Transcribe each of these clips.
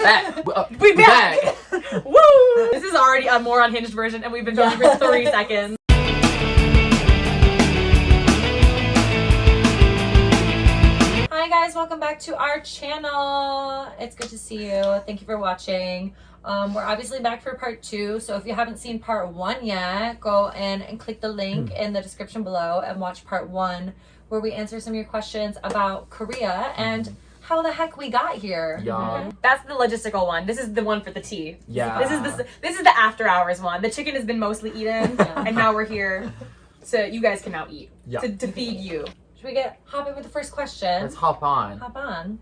back. We back. Woo! This is already a more unhinged version, and we've been filming for 3 seconds. Hi guys, welcome back to our channel. It's good to see you. Thank you for watching. We're obviously back for part 2, so if you haven't seen part 1 yet, go in and click the link in the description below and watch part 1, where we answer some of your questions about Korea and how the heck we got here. Yeah. That's the logistical one. This is the one for the tea. Yeah. This is the after hours one. The chicken has been mostly eaten, and now we're here, so you guys can now eat to feed you. Should we hop in with the first question? Let's hop on. Hop on.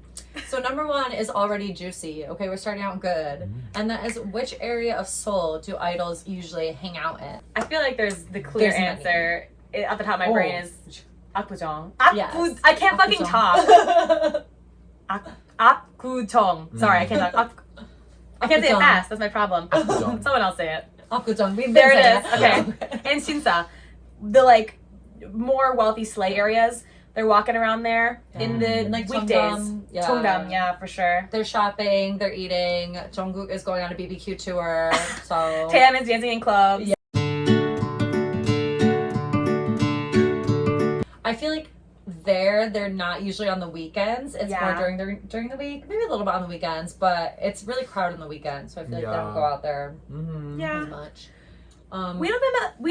So number 1 is already juicy. Okay, we're starting out good. And that is, which area of Seoul do idols usually hang out in? I feel like there's the clear answer at the top of my brain is Apgujeong. Yes. I can't fucking talk. Apgujeong. Sorry, I can't talk. I can't say it fast. That's my problem. Someone else say it. Apgujeong. There it is. Okay. And Shinsa, the like more wealthy slay areas. They're walking around there in the like weekdays. Cheongdam, yeah, for sure. They're shopping, they're eating. Jungkook is going on a BBQ tour. So Taeyeon is dancing in clubs. Yeah. I feel like they're not usually on the weekends. It's more during the week, maybe a little bit on the weekends, but it's really crowded on the weekends. So I feel like they don't go out there as much. We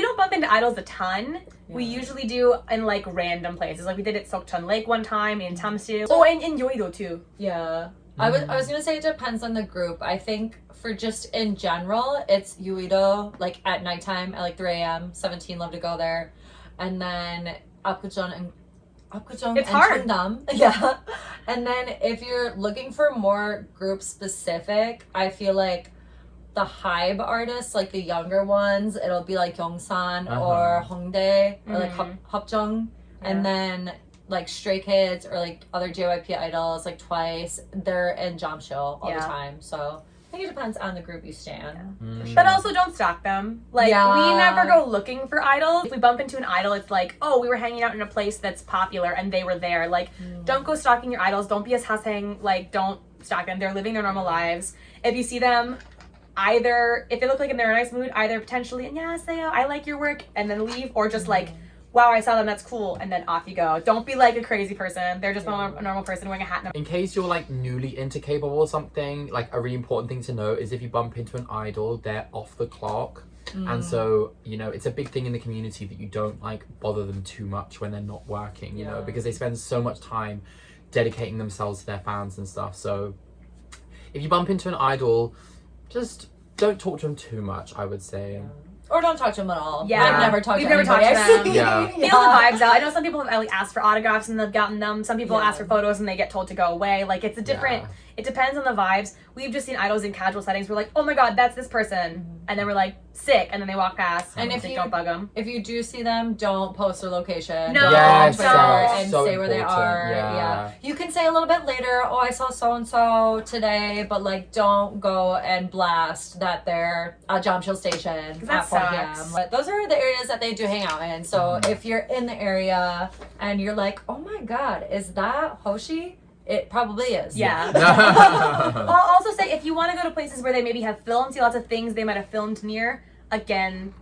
don't bump into idols a ton. We usually do in like random places. Like we did at Sokchon Lake one time in Tamsil. Oh, and in Yeouido too. Yeah. I was gonna say it depends on the group. I think for just in general, it's Yeouido, like at nighttime at like 3 a.m. 17 love to go there, and then Apgujeong and Cheongdam. Yeah. And then if you're looking for more group specific, I feel like the HYBE artists, like the younger ones, it'll be like Yongsan or Hongdae or like Hapjeong. And then like Stray Kids or like other JYP idols like Twice, they're in Jamsil all the time. So I think it depends on the group you stand. Sure. But also don't stalk them. Like we never go looking for idols. If we bump into an idol, it's like, oh, we were hanging out in a place that's popular and they were there. Like don't go stalking your idols. Don't be a hasang. Like don't stalk them. They're living their normal lives. If you see them, either if they look like in their nice mood, either potentially 안녕하세요, I like your work, and then leave, or just like, wow, I saw them, that's cool, and then off you go. Don't be like a crazy person. They're just a normal person wearing a hat. In case you're like newly into K-pop or something, like a really important thing to know is if you bump into an idol, they're off the clock. And so, you know, it's a big thing in the community that you don't like bother them too much when they're not working, you know, because they spend so much time dedicating themselves to their fans and stuff. So if you bump into an idol, just don't talk to them too much, I would say. Or don't talk to them at all. Yeah. I've never talked We've to never talked to them. Yeah. Feel the vibes out. I know some people have like asked for autographs and they've gotten them. Some people ask for photos and they get told to go away. Like it's a different, it depends on the vibes. We've just seen idols in casual settings. We're like, oh my god, that's this person. And then we're like, sick. And then they walk past. And if you don't bug them. If you do see them, don't post their location. No, don't yes, Twitter and so say where they are. Yeah. You can say a little bit later, oh, I saw so-and-so today, but like don't go and blast that they're at Jamsil Station at 4 p.m. But those are the areas that they do hang out in. So if you're in the area and you're like, oh my god, is that Hoshi? It probably is. Yeah. I'll also say if you want to go to places where they maybe have filmed, see lots of things they might have filmed near, again,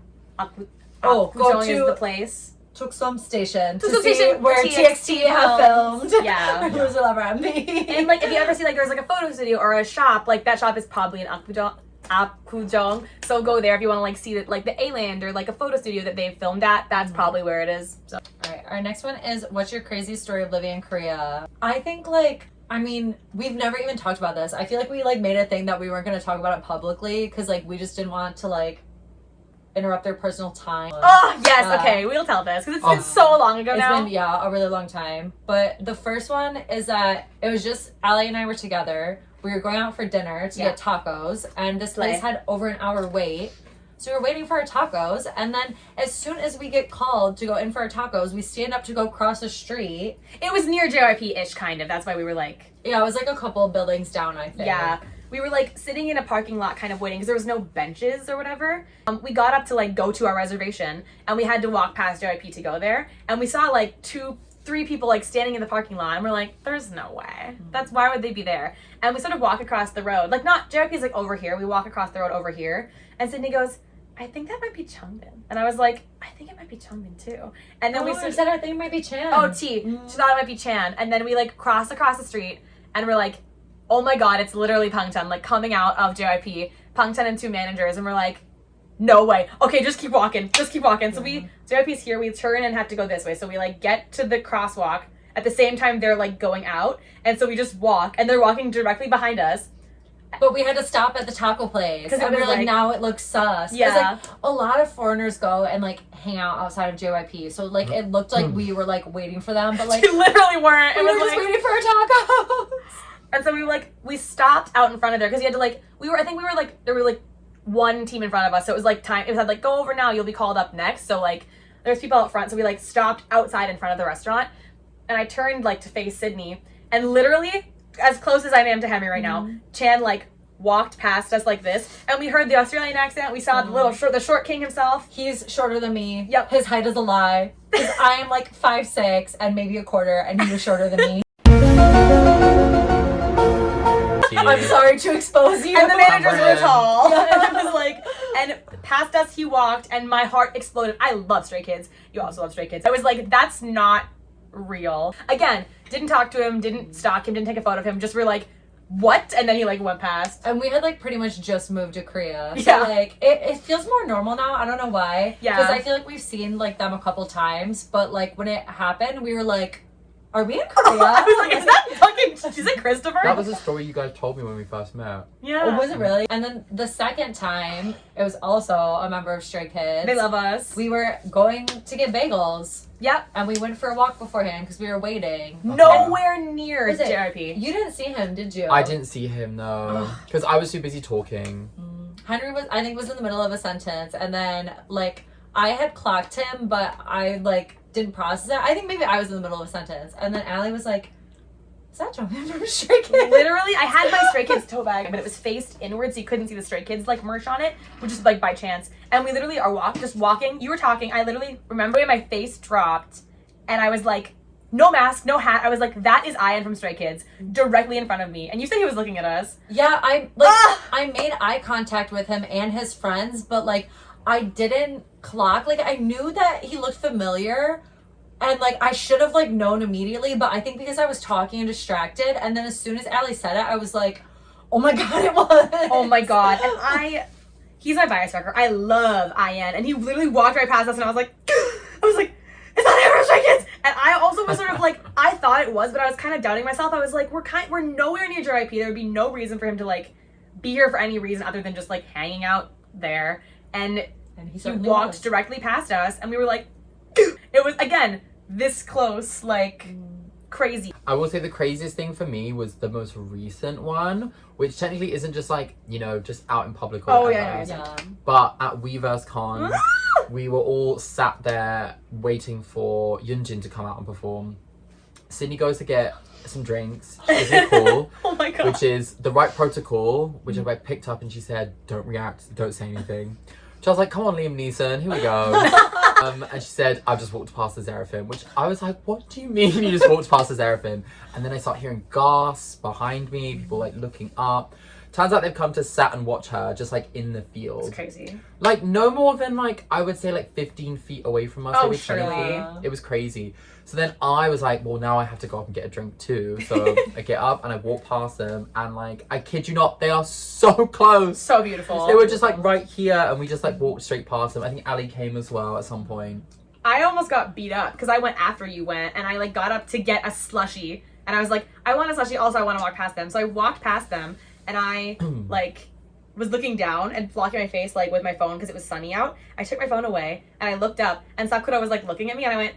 go to is the place. Tuksum Station to Tuksum see Station where TXT have filmed. Yeah. Who's a lover at me. And like if you ever see like there's like a photo studio or a shop, like that shop is probably in Apgujeong. So go there if you want to like see that, like the A-Land or like a photo studio that they've filmed at. That's probably where it is. So. All right, our next one is, what's your crazy story of living in Korea? I think like, I mean, we've never even talked about this. I feel like we like made a thing that we weren't going to talk about it publicly because like we just didn't want to like interrupt their personal time. Oh yes, okay, we'll tell this because it's been so long ago now. It's been a really long time. But the first one is that it was just Ali and I were together. We were going out for dinner to get tacos, and this place had over an hour wait. So we were waiting for our tacos, and then as soon as we get called to go in for our tacos, we stand up to go cross the street. It was near JYP-ish, kind of. That's why we were like... Yeah, it was like a couple buildings down, I think. Yeah. We were like sitting in a parking lot kind of waiting because there was no benches or whatever. We got up to like go to our reservation, and we had to walk past JYP to go there. And we saw like two 3 people like standing in the parking lot, and we're like, there's no way. Why would they be there? And we sort of walk across the road. Like, not, JYP's like over here. We walk across the road over here. And Sydney goes, I think that might be Changbin. And I was like, I think it might be Changbin too. And then we said, I think it might be Chan. Oh, T. She thought it might be Chan. And then we like cross across the street, and we're like, oh my god, it's literally Pangchan, like coming out of JYP. Pangchan and 2 managers, and we're like, no way. Okay, just keep walking. So JYP's here, we turn and have to go this way. So we like get to the crosswalk at the same time they're like going out. And so we just walk, and they're walking directly behind us. But we had to stop at the taco place. And we were like, now it looks sus. Yeah. Like, a lot of foreigners go and like hang out outside of JYP. So like it looked like we were like waiting for them, but like we literally weren't. We were just waiting for our tacos. And so we stopped out in front of there because you had to like there were like 1 team in front of us, so it was like time. It was like, go over now, you'll be called up next. So like there's people out front, so we like stopped outside in front of the restaurant, and I turned like to face Sydney, and literally as close as I am to Hemi right now, Chan like walked past us like this, and we heard the Australian accent. We saw the short king himself. He's shorter than me. Yep. His height is a lie. Because I am like 5'6" and maybe a quarter, and he was shorter than me. I'm sorry to expose you. And the managers were tall. And it was like, and past us he walked, and my heart exploded. I love Stray Kids. You also love Stray Kids. I was like, that's not real. Again, didn't talk to him, didn't stalk him, didn't take a photo of him. Just were like, what? And then he like went past. And we had like pretty much just moved to Korea. So Yeah. like it feels more normal now. I don't know why. Yeah. Because I feel like we've seen like them a couple times, but like when it happened, we were like, are we in Korea? I was like, is that fucking, is it Christopher? That was a story you guys told me when we first met. Yeah. Oh, was it really? And then the second time, it was also a member of Stray Kids. They love us. We were going to get bagels. Yep. And we went for a walk beforehand because we were waiting. Nowhere near Was it- JYP. You didn't see him, did you? I didn't see him, no. Because I was too busy talking. Henry I think was in the middle of a sentence, and then like I had clocked him, but I like didn't process it. I think maybe I was in the middle of a sentence, and then Allie was like, "Is that Jonghyun from Stray Kids?" Literally, I had my Stray Kids tote bag, but it was faced inwards, so you couldn't see the Stray Kids like merch on it, which is like by chance. And we literally are just walking. You were talking. I literally remember when my face dropped, and I was like, no mask, no hat. I was like, that is Ian from Stray Kids, directly in front of me. And you said he was looking at us. Yeah, I made eye contact with him and his friends, but like I didn't clock. Like I knew that he looked familiar, and like I should have like known immediately, but I think because I was talking and distracted, and then as soon as Allie said it, I was like, oh my god, it was. Oh my god. And he's my bias wrecker. I love Ian. And he literally walked right past us, and I was like, is that him from Stray Kids? And I also was sort of like, I thought it was, but I was kind of doubting myself. I was like, we're nowhere near JYP. There would be no reason for him to like be here for any reason other than just like hanging out there. And he walked directly past us, and we were like, it was again this close, like crazy. I will say the craziest thing for me was the most recent one, which technically isn't just like, you know, just out in public or whatever. Yeah. But at WeVerseCon, we were all sat there waiting for Yoonjin to come out and perform. Sydney goes to get some drinks, which is cool. Oh my god. Which is the right protocol, which I picked up, and she said, don't react, don't say anything. So I was like, come on, Liam Neeson, here we go. And she said, I've just walked past the Seraphim, which I was like, what do you mean you just walked past the Seraphim? And then I start hearing gasps behind me, people like looking up. Turns out they've come to sat and watch her just like in the field. It's crazy. Like no more than like, I would say like 15 feet away from us. Oh, maybe 20 surely. feet. It was crazy. So then I was like, well, now I have to go up and get a drink too. So I get up and I walk past them, and like, I kid you not, they are so close. So beautiful. They were just like right here, and we just like walked straight past them. I think Ali came as well at some point. I almost got beat up because I went after you went, and I like got up to get a slushie, and I was like, I want a slushie, also I want to walk past them. So I walked past them, and I like was looking down and blocking my face like with my phone because it was sunny out. I took my phone away, and I looked up, and Sakura was like looking at me, and I went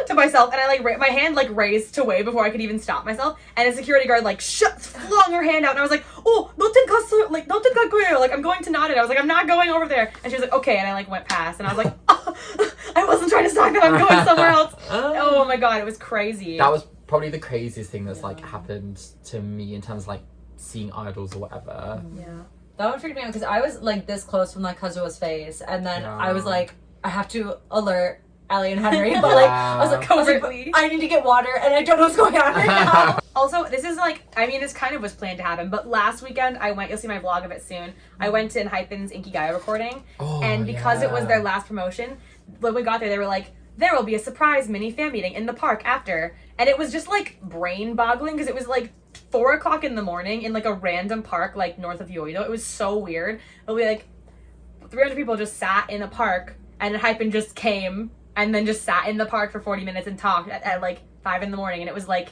to myself, and I like my hand like raised to wave before I could even stop myself, and a security guard like flung her hand out, and I was like, oh, noten kasu, like noten kakuyo, like I'm going to nod it. I was like, I'm not going over there, and she was like, okay, and I like went past, and I was like, oh, I wasn't trying to stalk them, I'm going somewhere else. Oh my god, it was crazy. That was probably the craziest thing that's like happened to me in terms of like seeing idols or whatever. Yeah. That one freaked me out because I was like this close from like Kazuo's face, and then I was like, I have to alert Allie and Henry, but like I was like covertly. I need to get water and I don't know what's going on right now. Also, this is like, I mean, this kind of was planned to happen, but last weekend I went, you'll see my vlog of it soon, I went to Hypen's Inkigayo recording, and because it was their last promotion, when we got there, they were like, there will be a surprise mini fan meeting in the park after, and it was just like brain boggling, because it was like 4 o'clock in the morning in like a random park like north of Yoido. It was so weird, but we like 300 people just sat in a park, and Hypen just came and then just sat in the park for 40 minutes and talked at like 5 in the morning. And it was like,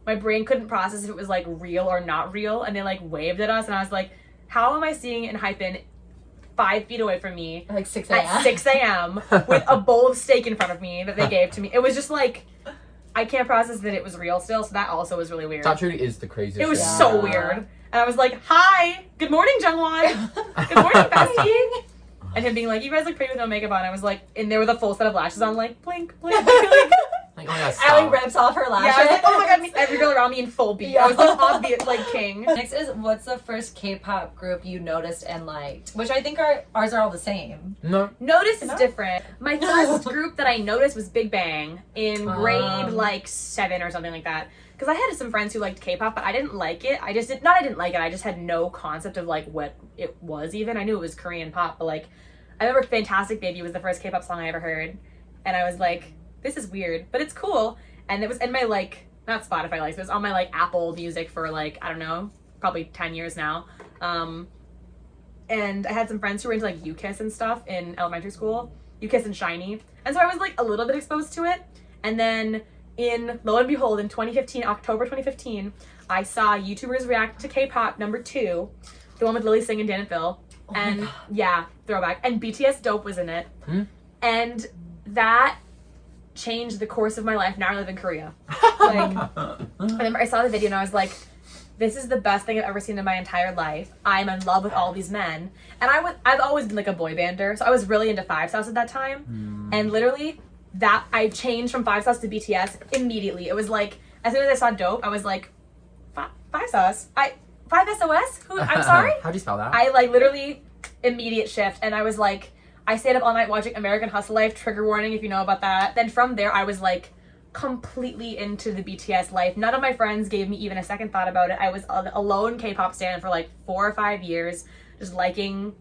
my brain couldn't process if it was like real or not real. And they like waved at us. And I was like, how am I seeing it in Hypen 5 feet away from me? Like 6 a.m. At 6 a.m. with a bowl of steak in front of me that they gave to me. It was just like, I can't process that it was real still. So that also was really weird. That truly is the craziest. It was so weird. And I was like, hi, good morning, Jungwon. Good morning, bestie. And him being like, you guys look pretty with no makeup on. I was like, in there with a full set of lashes on, like, blink, blink, blink. Like, oh my God, Allie rips off her lashes. Yeah, I was like, oh my God, every girl around me in full beat. I was like, obvious, like, king. Next is, what's the first K-pop group you noticed and liked? Which I think ours are all the same. No. Notice is different. My first group that I noticed was Big Bang in grade, like, 7 or something like that. Because I had some friends who liked K-pop, but I didn't like it. I just had no concept of, like, what it was even. I knew it was Korean pop, but, like, I remember Fantastic Baby was the first K-pop song I ever heard. And I was like, this is weird, but it's cool. And it was in my, like, not Spotify likes, it was on my, like, Apple Music for, like, I don't know, probably 10 years now. And I had some friends who were into, like, UKISS and stuff in elementary school. UKISS and SHINee. And so I was, like, a little bit exposed to it. And then lo and behold, in 2015, October 2015, I saw YouTubers react to K-pop #2, the one with Lily Singh and Dan and Phil. Oh And yeah, throwback. And BTS Dope was in it. And that changed the course of my life. Now I live in Korea. Like, I remember I saw the video and I was like, this is the best thing I've ever seen in my entire life. I'm in love with all these men. And I've always been like a boy bander, so I was really into Five Sauce at that time. And literally, that I changed from Five Sauce to BTS immediately. It was like, as soon as I saw Dope, I was like, Five Sauce? 5SOS? Who? I'm sorry? How do you spell that? I like literally immediate shift, and I was like, I stayed up all night watching American Hustle Life, trigger warning if you know about that. Then from there, I was like completely into the BTS life. None of my friends gave me even a second thought about it. I was a lone K-pop stan for like 4 or 5 years, just liking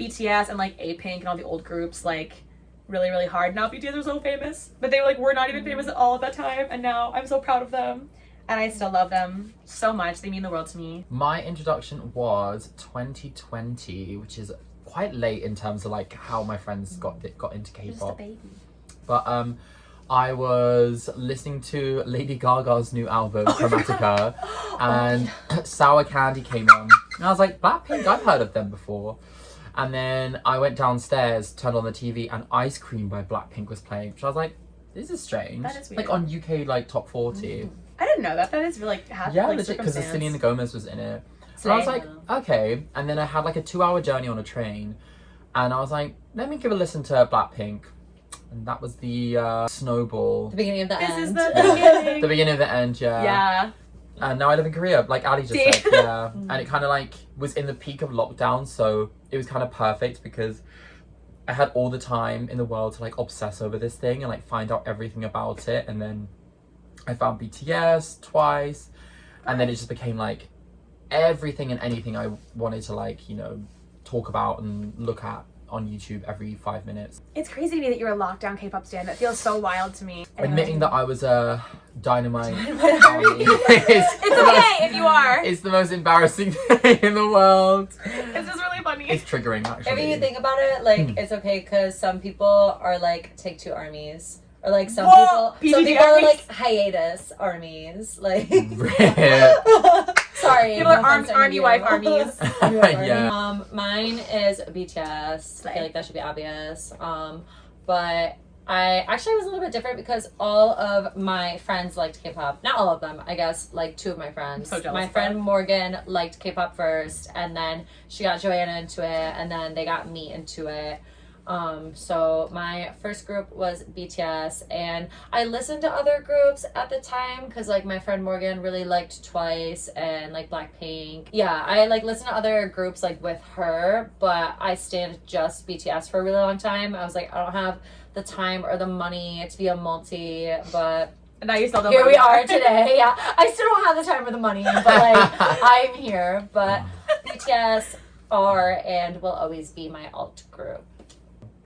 BTS and like A-Pink and all the old groups like really, really hard. Now BTS are so famous, but they were not even famous at all at that time, and now I'm so proud of them. And I still love them so much. They mean the world to me. My introduction was 2020, which is quite late in terms of like how my friends got into K-pop. Just a baby. But I was listening to Lady Gaga's new album, Chromatica, and Sour Candy came on. And I was like, Blackpink, I've heard of them before. And then I went downstairs, turned on the TV, and Ice Cream by Blackpink was playing. So I was like, this is strange. That is weird. Like on UK like top 40. I didn't know that. That is really Legit, because the Selena Gomez was in it. So I was like, okay. And then I had like a 2-hour journey on a train, and I was like, let me give a listen to Blackpink. And that was the Snowball. The beginning of the end. This is the beginning. The beginning of the end, yeah. Yeah. And now I live in Korea, like Ali just said, yeah. And it kind of like was in the peak of lockdown, so it was kind of perfect because I had all the time in the world to like obsess over this thing and like find out everything about it. And then I found BTS twice, and then it just became like everything and anything I wanted to like, you know, talk about and look at on YouTube every 5 minutes. It's crazy to me that you're a lockdown K-pop stan. That feels so wild to me. Admitting that I was a Dynamite army it's okay if you are. It's the most embarrassing thing in the world. It's just really funny. It's triggering, actually. If you think about it, like, it's okay because some people are like Take-Two armies. Or like some people are like hiatus armies. Like sorry. People are army wife armies. Yeah. Mine is BTS. I feel like that should be obvious. But I actually was a little bit different because all of my friends liked K-pop. Not all of them, I guess, like 2 of my friends. I'm so jealous. My friend Morgan liked K-pop first, and then she got Joanna into it, and then they got me into it. So my first group was BTS, and I listened to other groups at the time because like my friend Morgan really liked Twice and like Blackpink. Yeah, I like listened to other groups like with her, but I stayed just BTS for a really long time. I was like, I don't have the time or the money to be a multi, but now you still don't. Here we are today. Yeah, I still don't have the time or the money, but like I'm here. But BTS are and will always be my alt group.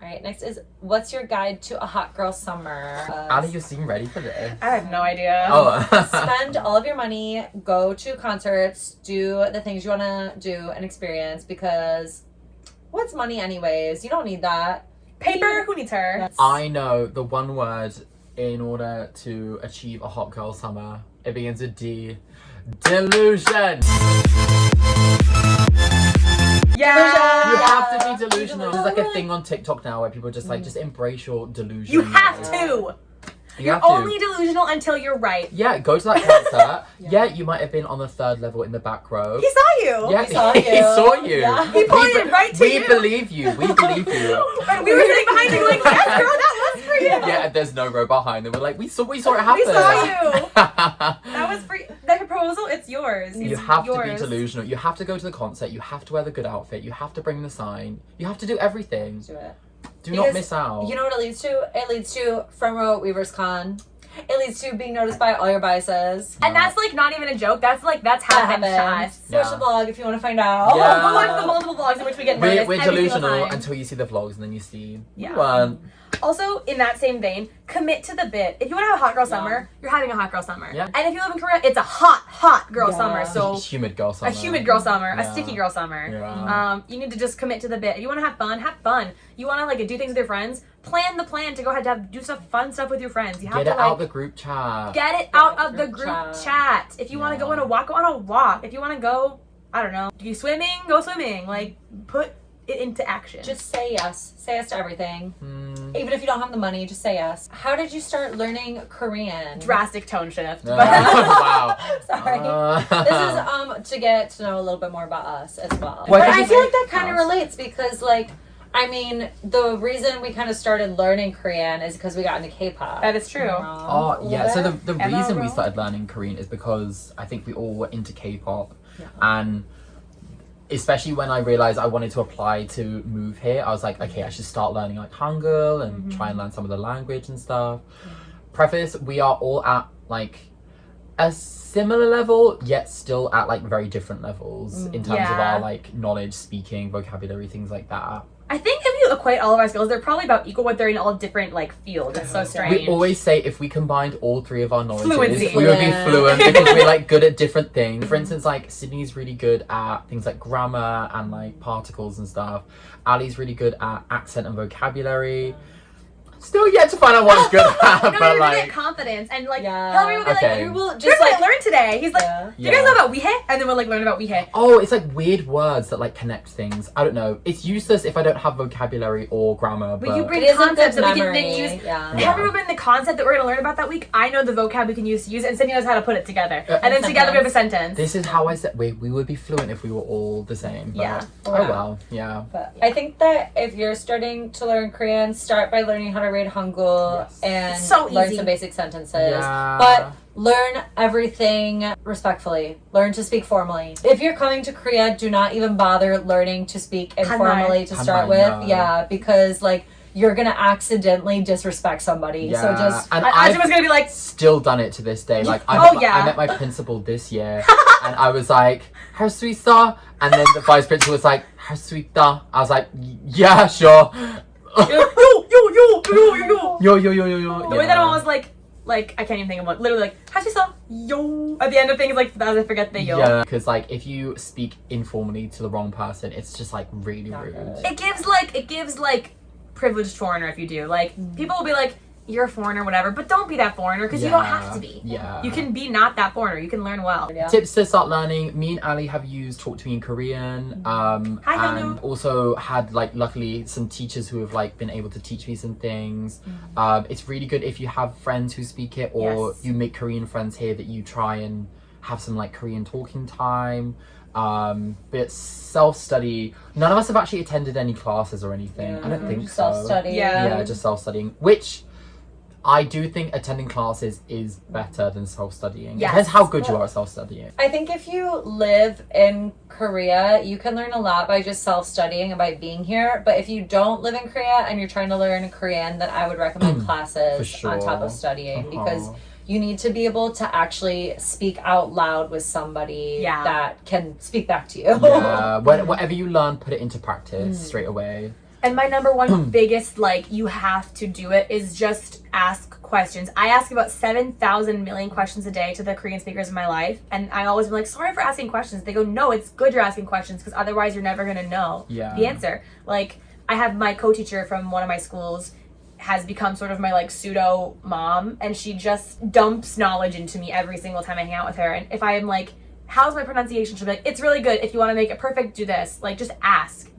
All right, next is what's your guide to a hot girl summer? Ali, you seem ready for this. I have no idea. Oh. Spend all of your money, go to concerts, do the things you want to do and experience, because what's money anyways? You don't need that. Paper? Who needs her? I know the one word in order to achieve a hot girl summer. It begins with D. Delusion. Yeah. You have to be delusional. There's like a thing on TikTok now where people just like just embrace your delusion. You have to. You're only delusional until you're right. Yeah, go to that concert. Yeah, you might have been on the 3rd level in the back row. He saw you. Yeah, He saw you. He saw you. Yeah. He pointed right to you. We believe you. We believe you. And we were sitting behind you like, yes, girl, that was for you. Yeah, there's no row behind them. We're like, we saw it happen. We saw you. That was for that proposal. It's yours. You It's have yours. to be delusional. You have to go to the concert. You have to wear the good outfit. You have to bring the sign. You have to do everything. Do it. Do Because not miss out. You know what it leads to? It leads to front row at Weaver's Con. It leads to being noticed by all your biases. And that's like not even a joke. That's happened to us. Watch the vlog if you want to find out. Yeah. Go watch the multiple vlogs in which we get noticed. We're every single delusional time. until you see the vlogs and then you see Yeah. you weren't. Also, in that same vein, commit to the bit. If you want to have a hot girl summer, you're having a hot girl summer. Yeah. And if you live in Korea, it's a hot girl Yeah. summer. So Humid girl summer. a humid girl summer, Yeah. a sticky girl summer. Yeah. You need to just commit to the bit. If you want to have fun, have fun. You want to like do things with your friends, plan the plan to go ahead to do fun stuff with your friends. You have Get to it like out the group chat. get it out of the group chat. If you want to go on a walk, go on a walk. If you want to go, I don't know, do you swimming? Go swimming. Like put it into action. Just say yes. Say yes to everything. Mm. Even if you don't have the money, just say yes. How did you start learning Korean? drastic tone shift. Wow. Sorry. This is to get to know a little bit more about us as well. Well, But I I think feel it like that kind of relates because like I mean, the reason we kind of started learning Korean is because we got into K-pop. That is true. Oh yeah, so the Emma reason we Rowe. started learning Korean is because I think we all were into K-pop, Yeah. and especially when I realized I wanted to apply to move here, I was like, okay, I should start learning like Hangul and try and learn some of the language and stuff. Preface: we are all at like a similar level, yet still at like very different levels in terms of Yeah. our like knowledge, speaking, vocabulary, things like that. I think if you equate all of our skills, they're probably about equal, but they're in all different like fields. It's so strange. We always say if we combined all three of our knowledges, Fluency. we would be Yeah. fluent because we're like good at different things. For instance, like Sydney's really good at things like grammar and like particles and stuff. Ali's really good at accent and vocabulary. Still yet to find out what he's good at, No, but you're like good at confidence and like Yeah. Hillary will be Okay. like, We will here's just what like I learned today. He's like, yeah. do you guys know about Weehae? And then we'll like learn about Weehae. oh, it's like weird words that like connect things. I don't know. It's useless if I don't have vocabulary or grammar. But you bring It is a concepts good that we can memory. then use. Yeah. Yeah. Have you ever been the concept that we're going to learn about that week? I know the vocab we can use to use it, and Sydney knows how to put it together. And then together we have a sentence. This is how I said we would be fluent if we were all the same. But, Yeah. Oh Yeah. well. Yeah. But I think that if you're starting to learn Korean, start by learning how to read Hangul Yes. and It's so learn easy. some basic sentences. Yeah. But learn everything respectfully. Learn to speak formally. If you're coming to Korea, do not even bother learning to speak informally to start Hanmai, with. no. Yeah, because like you're gonna accidentally disrespect somebody. So Yeah. just and Ajin was going to be like, still done it to this day. Like I, Oh, met, yeah. I met my principal this year, and I was like, "How sweet star," and then the vice principal was like, "How sweet da." I was like, "Yeah, sure." Yo. the way that one was like, I can't even think of one. Literally like, Hashisa, yo. At the end of things, like, I forget the yo. Yeah, because like if you speak informally to the wrong person, it's just like really Not rude. good. It gives like privileged foreigner if you do. Like, people will be like, you're a foreigner, whatever, but don't be that foreigner because you don't have to be. Yeah. You can be not that foreigner. You can learn well. yeah. Tips to start learning. Me and Ali have used Talk to Me in Korean. Hi, And Hyunwoo. also had like luckily some teachers who have like been able to teach me some things. It's really good if you have friends who speak it or Yes. you make Korean friends here that you try and have some like Korean talking time. But self-study, none of us have actually attended any classes or anything. I don't think so. Self-study. Yeah. Just self-studying, which I do think attending classes is better than self-studying. Yes. It depends how good you are at self-studying. I think if you live in Korea, you can learn a lot by just self-studying and by being here. But if you don't live in Korea and you're trying to learn Korean, then I would recommend classes on top of studying because you need to be able to actually speak out loud with somebody that can speak back to you. Yeah, whatever you learn, put it into practice straight away. And my number one biggest, like, you have to do it is just ask questions. I ask about 7,000 million questions a day to the Korean speakers in my life. And I always am like, sorry for asking questions. They go, no, it's good you're asking questions because otherwise you're never going to know the answer. Like, I have my co-teacher from one of my schools has become sort of my like pseudo mom, and she just dumps knowledge into me every single time I hang out with her. And if I am like, how's my pronunciation, she'll be like, it's really good. If you want to make it perfect, do this. Like, just ask.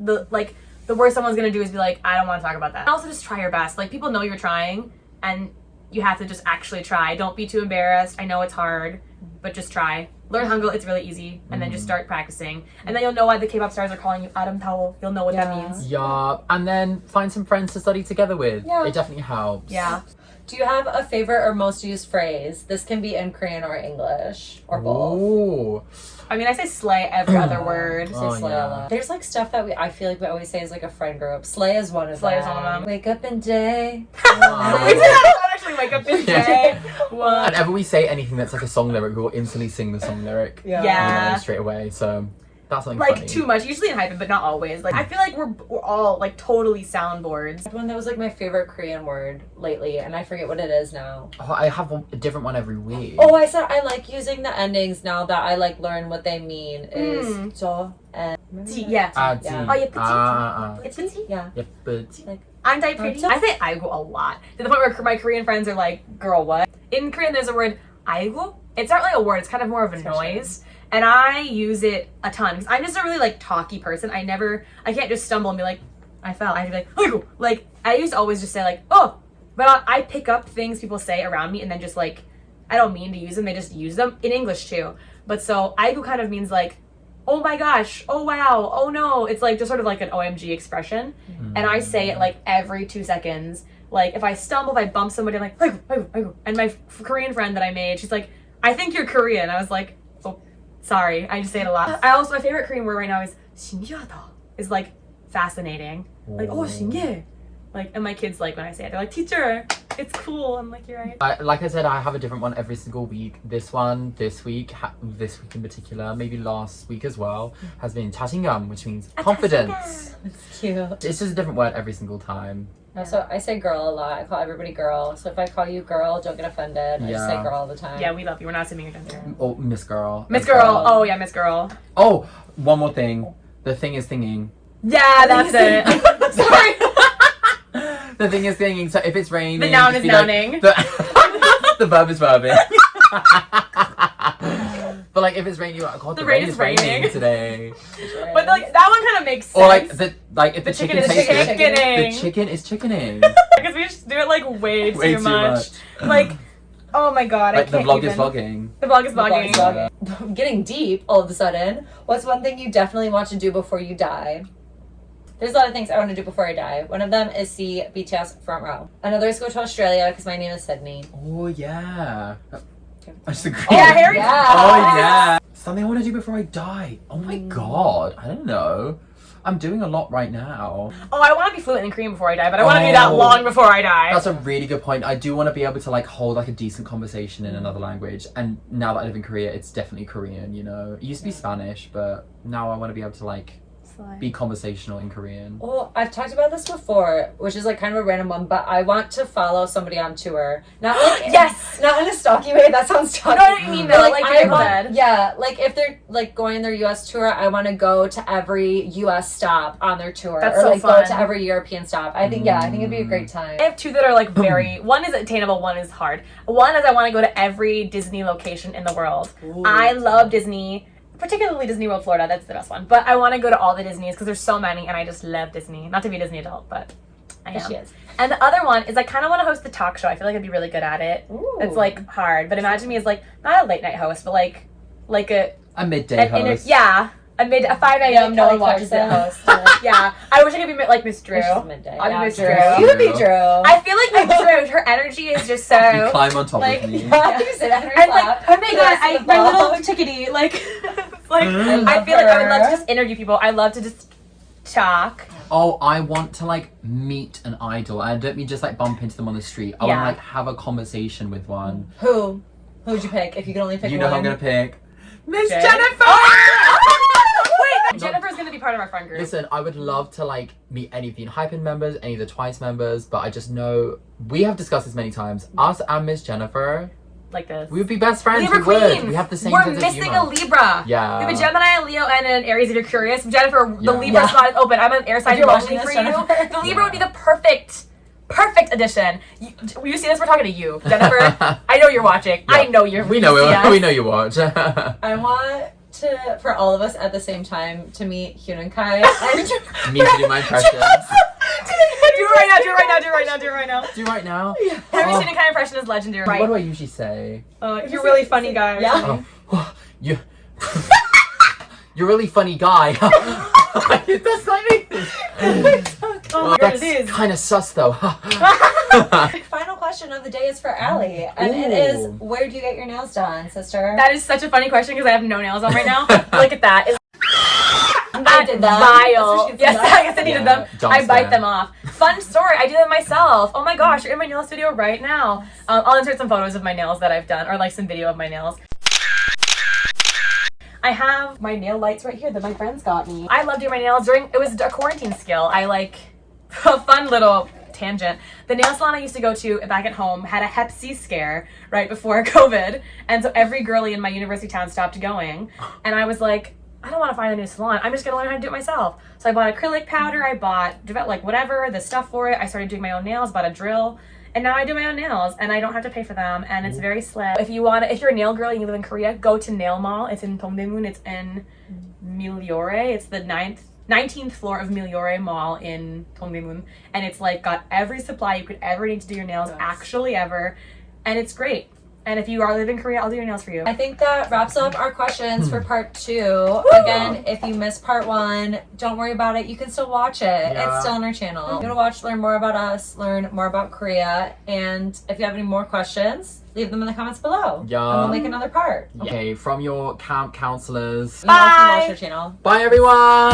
The worst someone's gonna do is be like, I don't want to talk about that. And also just try your best. Like, people know you're trying and you have to just actually try. Don't be too embarrassed. I know it's hard, but just try. Learn Hangul, it's really easy, and then just start practicing. And then you'll know why the K-pop stars are calling you Adam Tao. You'll know what that means. Yeah, and then find some friends to study together with. Yeah. It definitely helps. Yeah. Do you have a favorite or most used phrase? This can be in Korean or English or both. Ooh. I mean, I say slay every other word. Say slay a lot. There's like stuff that I feel like we always say as like a friend group. Slay is one of Slay them. is one of them. Wake up and day. We do that a lot, actually. Wake up in day. What? Whenever we say anything that's like a song lyric, we will instantly sing the song lyric. Yeah. Straight away. So that's something Like funny. too much, usually in hyphen, but not always. Like, I feel like we're all like totally soundboards. One that was like my favorite Korean word lately, and I forget what it is now. Oh, I have a different one every week. Oh, I said I like using the endings now that I like learn what they mean. Is so and Yeah. Ah, Yeah. Oh, 예쁘지? Ah. 예쁘지? yeah. 예쁘지. Like I'm die pretty. I say 아이고 a lot. To the point where my Korean friends are like, girl, what? In Korean, there's a word 아이고. It's not really a word. It's kind of more of a noise. And I use it a ton because I'm just a really like talky person. I can't just stumble and be like, I fell. I have to be like, "Aigu." Like, I used to always just say like, oh, but I pick up things people say around me and then just like, I don't mean to use them. They just use them in English too. But so aigu kind of means like, oh my gosh, oh wow, oh no. It's like just sort of like an OMG expression. And I say it like every 2 seconds. Like if I stumble, if I bump somebody, I'm like, aigu, aigu, aigu. And my Korean friend that I made, she's like, I think you're Korean. I was like, sorry, I just say it a lot. My favorite Korean word right now is 신기하다. Is like fascinating. Like, oh, 신기해. Like, and my kids like when I say it. They're like, teacher, it's cool. I'm like, you're right. Like I said, I have a different one every single week. This week in particular, maybe last week as well, has been 자신감, which means confidence. it's cute. It's just a different word every single time. So I say girl a lot. I call everybody girl. So if I call you girl, don't get offended. I just say girl all the time. Yeah, we love you. We're not assuming your gender. Oh, Miss Girl. Miss Girl. Oh, yeah, Miss Girl. Oh, one more thing. The thing is thinking. Yeah, that's it. Sorry. The thing is thinking. So if it's raining. The noun is be like, nouning. the verb is verbing. But like if it's raining, you're like, God, the rain is raining today. But like that one kind of makes sense. Or like if the chicken chicken is tastes good, chickening. the chicken is chickening. Because we just do it like way Way too too much. Like, oh my God, Like I the can't vlog even. is vlogging. The vlog is vlogging. Vlogging. Getting deep all of a sudden. What's one thing you definitely want to do before you die? There's a lot of things I want to do before I die. One of them is see BTS front row. Another is go to Australia because my name is Sydney. Oh yeah. I just agree. Yeah, Harry. Yeah. Oh yeah. Something I want to do before I die. Oh my God. I don't know. I'm doing a lot right now. Oh, I want to be fluent in Korean before I die, but I want to do that long before I die. That's a really good point. I do want to be able to like hold like a decent conversation in another language. And now that I live in Korea, it's definitely Korean, you know. It used to be Spanish, but now I want to be able to like be conversational in Korean. Well, I've talked about this before, which is like kind of a random one, but I want to follow somebody on tour. Not like Yes! not in a stalky way. That sounds stalky. No, I know what you mean, But, though. Like I People want, Dead. yeah, like if they're like going their US tour, I want to go to every US stop on their tour. That's or so like fun. go to every European stop. I think I think it'd be a great time. I have two that are like very. One is attainable, one is hard. One is I want to go to every Disney location in the world. I love Disney. Particularly Disney World Florida, that's the best one. But I want to go to all the Disneys because there's so many and I just love Disney. Not to be a Disney adult, but I am. She is. And the other one is I kind of want to host the talk show. I feel like I'd be really good at it. Ooh. It's like hard, but imagine me as like, not a late night host, but like like a midday host. A 5 a.m. no one watches it host. Yeah, I wish I could be like Miss Drew. Midday. I'd be Miss Drew. You would be Drew. I feel like Miss Drew. Her energy is just so. You climb on top like, of me. Yeah, you sit on her And lap. like, oh my god, my little chickadee. Like, I feel like I would love to just interview people. I love to just talk. Oh, I want to like meet an idol. I don't mean just like bump into them on the street. I want to like have a conversation with one. Who? Who'd you pick if you could only pick one? You know who I'm gonna pick? Miss Jay? Jennifer! Wait, Jennifer's gonna be part of our friend group. Listen, I would love to like meet any of the Hypen members, any of the Twice members, but I just know we have discussed this many times. Us and Miss Jennifer, like this. we would be best friends. Libra We would. Queens. We have the same We're sense of missing humor. a Libra. Yeah. We have a Gemini, a Leo, and an Aries if you're curious. Jennifer, the Yeah. Libra spot is open. I'm an air sign If you're lonely watching for this, you. Jennifer. The Libra would be the perfect addition. You see this? We're talking to you, Jennifer. I know you're watching. Yeah. I know you're. We know see it. us. We know you watch. I want for all of us at the same time to meet Hyun and Kai. And Me to do my impression. Do it right now. Do it right now. Do it right now. Do it right now. Do right now. Yeah. Have you seen a kind of impression is legendary? What do I usually say? You're really funny, guy. Yeah. You. You're a really funny guy. That's like this. Oh, That's it is. kind of sus though. Final question of the day is for Allie, and it is: where do you get your nails done, sister? That is such a funny question because I have no nails on right now. Look at that. I did them. Vile. That's what she Yes, did. I guess I needed them. Jump I bite scare. them off. Fun story. I do them myself. Oh my gosh, you're in my nail studio right now. I'll insert some photos of my nails that I've done, or like some video of my nails. I have my nail lights right here that my friends got me. I love doing my nails it was a quarantine skill. I like a fun little tangent. The nail salon I used to go to back at home had a Hep C scare right before COVID. And so every girly in my university town stopped going. And I was like, I don't want to find a new salon. I'm just going to learn how to do it myself. So I bought acrylic powder. I bought like whatever, the stuff for it. I started doing my own nails, bought a drill. And now I do my own nails and I don't have to pay for them and it's very slick. If you're a nail girl and you live in Korea, go to Nail Mall. It's in Dongdaemun. It's in Milyore. It's the 19th floor of Milyore Mall in Dongdaemun. And it's like got every supply you could ever need to do your nails, actually ever. And it's great. And if you are living in Korea, I'll do your nails for you. I think that wraps up our questions for part 2. Again, if you missed part 1, don't worry about it. You can still watch it. Yeah. It's still on our channel. You want to learn more about us, learn more about Korea. And if you have any more questions, leave them in the comments below. Yeah. And we'll make another part. Okay, from your camp counselors. You also watch our channel. Bye everyone.